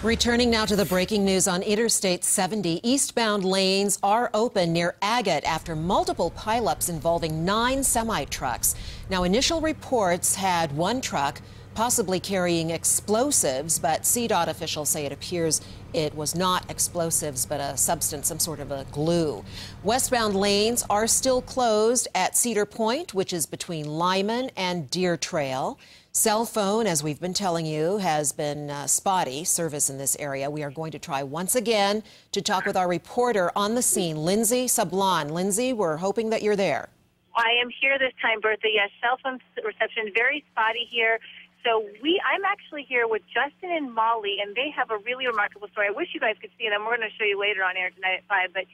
Returning now to the breaking news on Interstate 70, eastbound lanes are open near Agate after multiple pileups involving 9 semi-trucks. Now, initial reports had one truck possibly carrying explosives, but CDOT officials say it appears it was not explosives, but a substance, some sort of a glue. Westbound lanes are still closed at Cedar Point, which is between Lyman and Deer Trail. Cell phone, as we've been telling you, has been spotty service in this area. We are going to try once again to talk with our reporter on the scene, Lindsey Sablan. Lindsey, we're hoping that you're there. I am here this time, Bertha. Yes, cell phone reception very spotty here. So I'm actually here with Justin and Molly, and they have a really remarkable story. I wish you guys could see them. We're going to show you later on air tonight at 5. But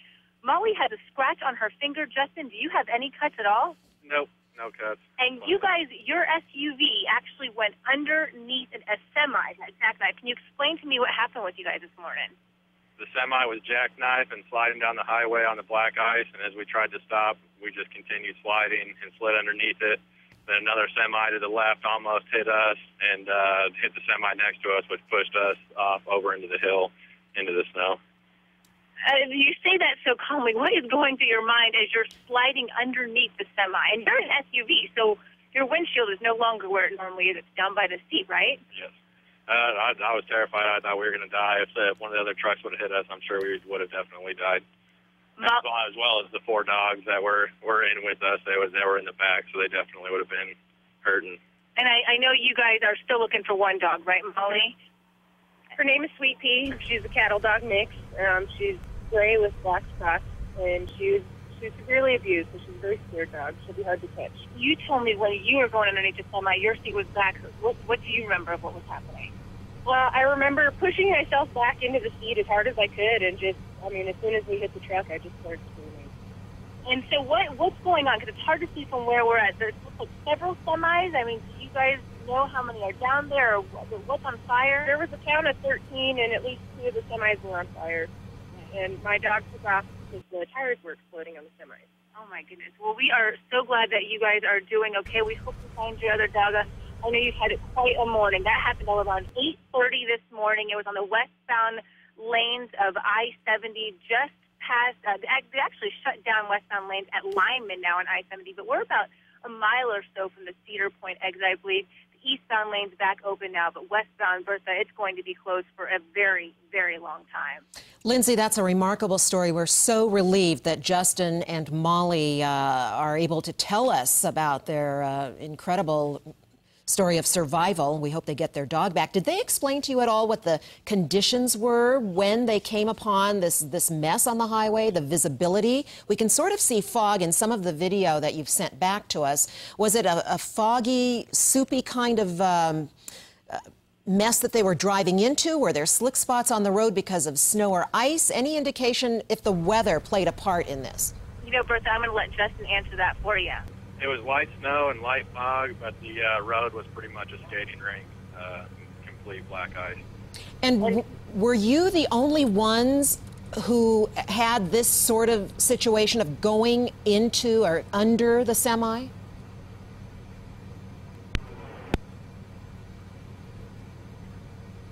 Molly has a scratch on her finger. Justin, do you have any cuts at all? Nope, no cuts. And you guys, your SUV actually went underneath a semi, that jackknife. Can you explain to me what happened with you guys this morning? The semi was jackknifed and sliding down the highway on the black ice, and as we tried to stop, we just continued sliding and slid underneath it. Then another semi to the left almost hit us and hit the semi next to us, which pushed us off over into the hill, into the snow. You say that so calmly. What is going through your mind as you're sliding underneath the semi? And you're an SUV, so your windshield is no longer where it normally is. It's down by the seat, right? Yes. I was terrified. I thought we were going to die. If one of the other trucks would have hit us, I'm sure we would have definitely died. As well as the 4 dogs that were in with us. They were in the back, so they definitely would have been hurting. And I know you guys are still looking for one dog, right, Molly? Her name is Sweet Pea. She's a cattle dog mix. She's gray with black spots, and she's severely abused, so she's a very scared dog. She'll be hard to catch. You told me when you were going underneath the semi, your seat was back. What do you remember of what was happening? Well, I remember pushing myself back into the seat as hard as I could, and as soon as we hit the truck, I just started screaming. And so what's going on? Because it's hard to see from where we're at. There's like several semis. I mean, do you guys know how many are down there, or what's on fire? There was a count of 13, and at least 2 of the semis were on fire. And my dog took off because the tires were exploding on the semis. Oh, my goodness. Well, we are so glad that you guys are doing okay. We hope to find your other dog. I know you've had quite a morning. That happened all around 8:30 this morning. It was on the westbound lanes of I-70, just past, they actually shut down westbound lanes at Lyman now on I-70, but we're about a mile or so from the Cedar Point exit, I believe. The eastbound lane's back open now, but westbound, Bertha, it's going to be closed for a very, very long time. Lindsey, that's a remarkable story. We're so relieved that Justin and Molly are able to tell us about their incredible story of survival. We hope they get their dog back. Did they explain to you at all what the conditions were when they came upon this mess on the highway, the visibility? We can sort of see fog in some of the video that you've sent back to us. Was it a foggy, soupy kind of mess that they were driving into? Were there slick spots on the road because of snow or ice? Any indication if the weather played a part in this? You know, Bertha, I'm going to let Justin answer that for you. It was light snow and light fog, but the road was pretty much a skating rink, complete black ice. And were you the only ones who had this sort of situation of going into or under the semi?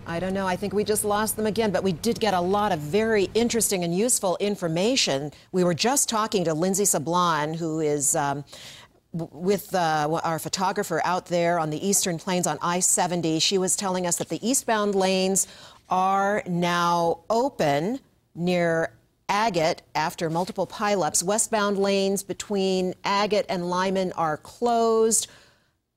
I don't know. I think we just lost them again, but we did get a lot of very interesting and useful information. We were just talking to Lindsey Sablan, who is with our photographer out there on the Eastern Plains on I-70. She was telling us that the eastbound lanes are now open near Agate after multiple pileups. Westbound lanes between Agate and Lyman are closed,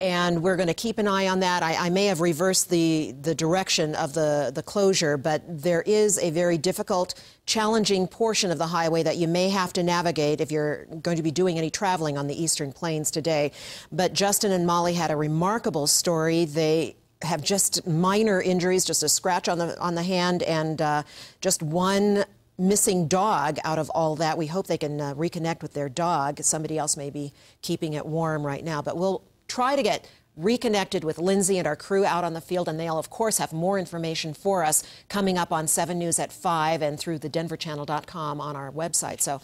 and we're going to keep an eye on that. I may have reversed the direction of the closure, but there is a very difficult, challenging portion of the highway that you may have to navigate if you're going to be doing any traveling on the Eastern Plains today. But Justin and Molly had a remarkable story. They have just minor injuries, just a scratch on the hand, and just one missing dog out of all that. We hope they can reconnect with their dog. Somebody else may be keeping it warm right now, but we'll try to get reconnected with Lindsey and our crew out on the field, and they'll, of course, have more information for us coming up on 7 News at 5 and through the denverchannel.com on our website. So